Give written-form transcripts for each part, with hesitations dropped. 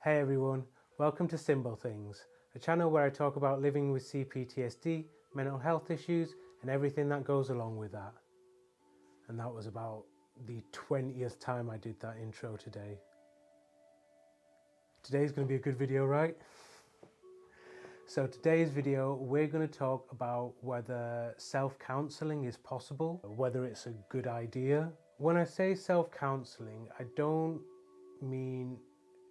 Hey everyone, welcome to Simble Things, a channel where I talk about living with C-PTSD, mental health issues and everything that goes along with that. And that was about the 20th time I did that intro today. Today's going to be a good video, right? So today's video we're going to talk about whether self-counselling is possible, whether it's a good idea. When I say self-counselling, I don't mean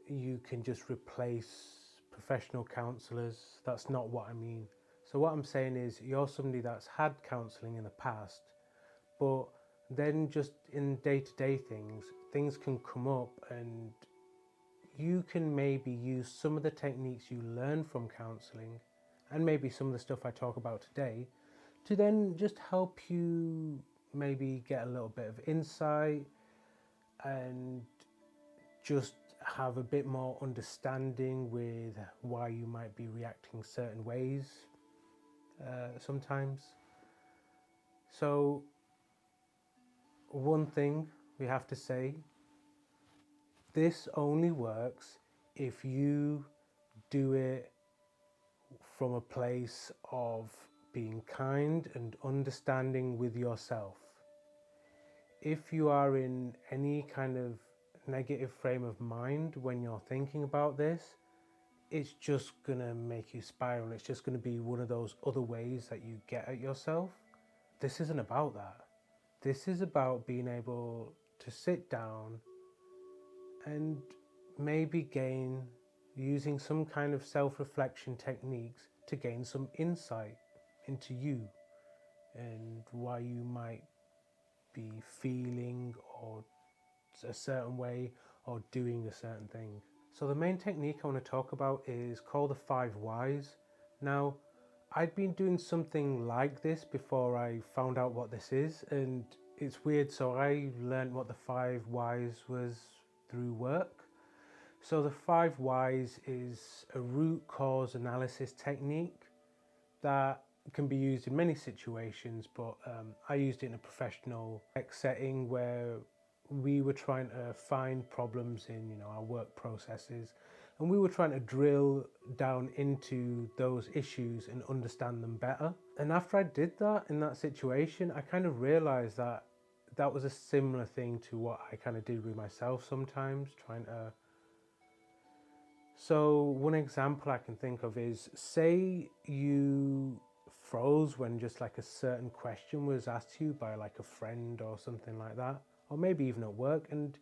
you can just replace professional counsellors. That's not what I mean. So what I'm saying is you're somebody that's had counselling in the past, but then just in day-to-day things can come up and you can maybe use some of the techniques you learn from counselling and maybe some of the stuff I talk about today to then just help you maybe get a little bit of insight and just have a bit more understanding with why you might be reacting certain ways sometimes. So one thing we have to say, this only works if you do it from a place of being kind and understanding with yourself. If you are in any kind of negative frame of mind when you're thinking about this, it's just gonna make you spiral. It's just gonna be one of those other ways that you get at yourself. This isn't about that. This is about being able to sit down and maybe gain, using some kind of self-reflection techniques to gain some insight into you and why you might be feeling or a certain way or doing a certain thing. So the main technique I want to talk about is called the 5 whys. Now, I'd been doing something like this before I found out what this is, and it's weird. So I learned what the 5 whys was through work. So the 5 whys is a root cause analysis technique that can be used in many situations, but I used it in a professional setting where we were trying to find problems in our work processes, and we were trying to drill down into those issues and understand them better. And after I did that in that situation, I kind of realized that that was a similar thing to what I kind of did with myself sometimes, trying to. So one example I can think of is, say you froze when just like a certain question was asked to you by like a friend or something like that, or maybe even at work, and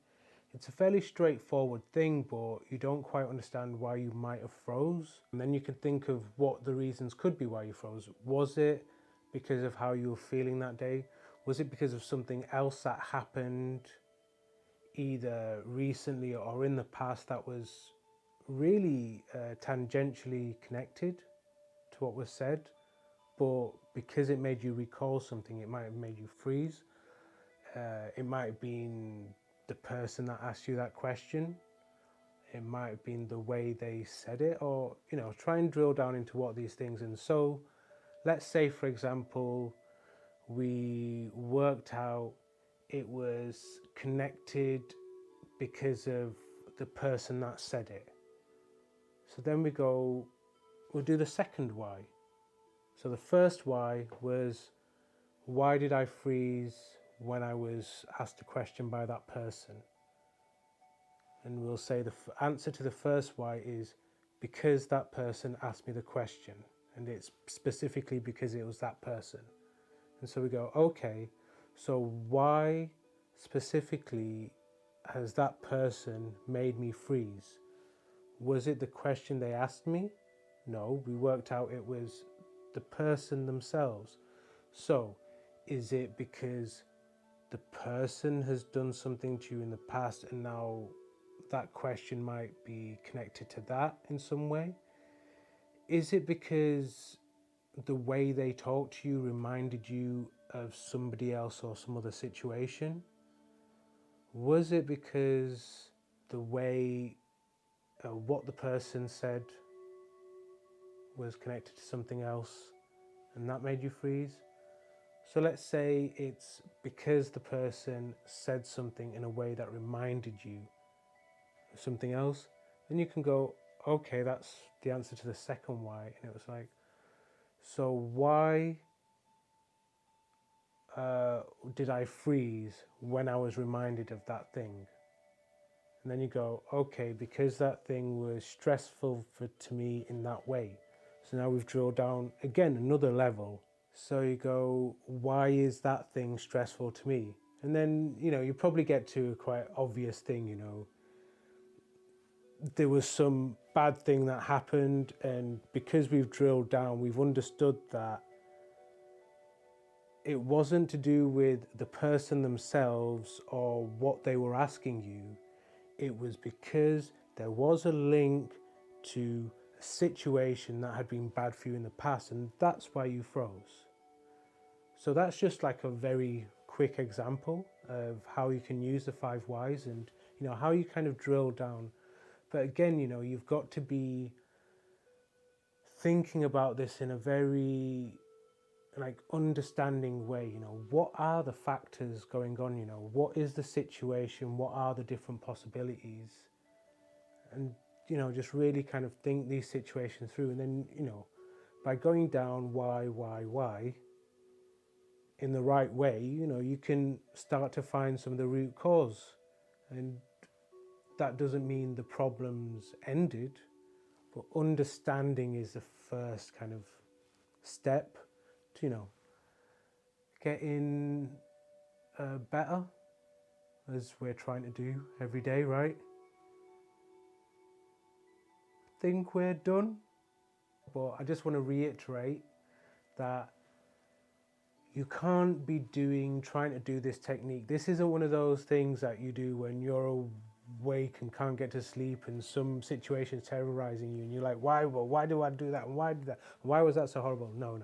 it's a fairly straightforward thing, but you don't quite understand why you might have froze. And then you can think of what the reasons could be why you froze. Was it because of how you were feeling that day? Was it because of something else that happened either recently or in the past that was really tangentially connected to what was said, but because it made you recall something, it might have made you freeze. It might have been the person that asked you that question. It might have been the way they said it, or try and drill down into what these things. And so let's say, for example, we worked out it was connected because of the person that said it. So then we'll do the second why. So the first why was, why did I freeze when I was asked a question by that person? And we'll say the answer to the first why is because that person asked me the question, and it's specifically because it was that person. And so we go, okay, so why specifically has that person made me freeze? Was it the question they asked me? No, we worked out it was the person themselves. So, is it because the person has done something to you in the past and now that question might be connected to that in some way? Is it because the way they talked to you reminded you of somebody else or some other situation? Was it because the way what the person said was connected to something else and that made you freeze? So let's say it's because the person said something in a way that reminded you of something else, Then you can go, okay, that's the answer to the second why. And it was like, so why did I freeze when I was reminded of that thing? And then you go, okay, because that thing was stressful to me in that way. So now we've drilled down again another level. So you go, why is that thing stressful to me? And then, you probably get to a quite obvious thing, there was some bad thing that happened, and because we've drilled down, we've understood that it wasn't to do with the person themselves or what they were asking you. It was because there was a link to a situation that had been bad for you in the past, and that's why you froze. So that's just like a very quick example of how you can use the 5 whys and how you kind of drill down. But again, you've got to be thinking about this in a very understanding way. What are the factors going on? What is the situation? What are the different possibilities? And just really kind of think these situations through, and then by going down why in the right way, you can start to find some of the root cause. And that doesn't mean the problem's ended, but understanding is the first kind of step to getting better, as we're trying to do every day, right? I think we're done, but I just want to reiterate that you can't be trying to do this technique. This isn't one of those things that you do when you're awake and can't get to sleep and some situation's terrorizing you and you're like, why do I do that, and why did that, why was that so horrible? No,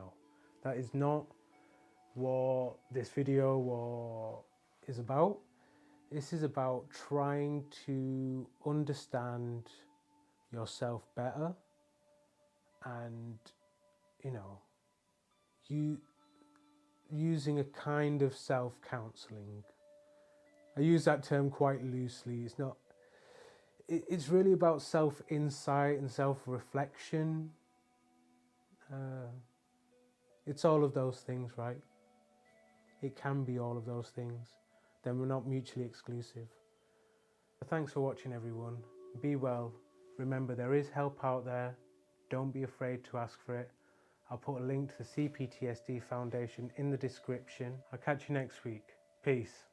that is not what this video is about. This is about trying to understand yourself better, and you using a kind of self-counselling. I use that term quite loosely. It's really about self-insight and self-reflection. It's all of those things, right? It can be all of those things. Then we're not mutually exclusive. Thanks for watching, everyone. Be well. Remember, there is help out there. Don't be afraid to ask for it. I'll put a link to the C-PTSD Foundation in the description. I'll catch you next week. Peace.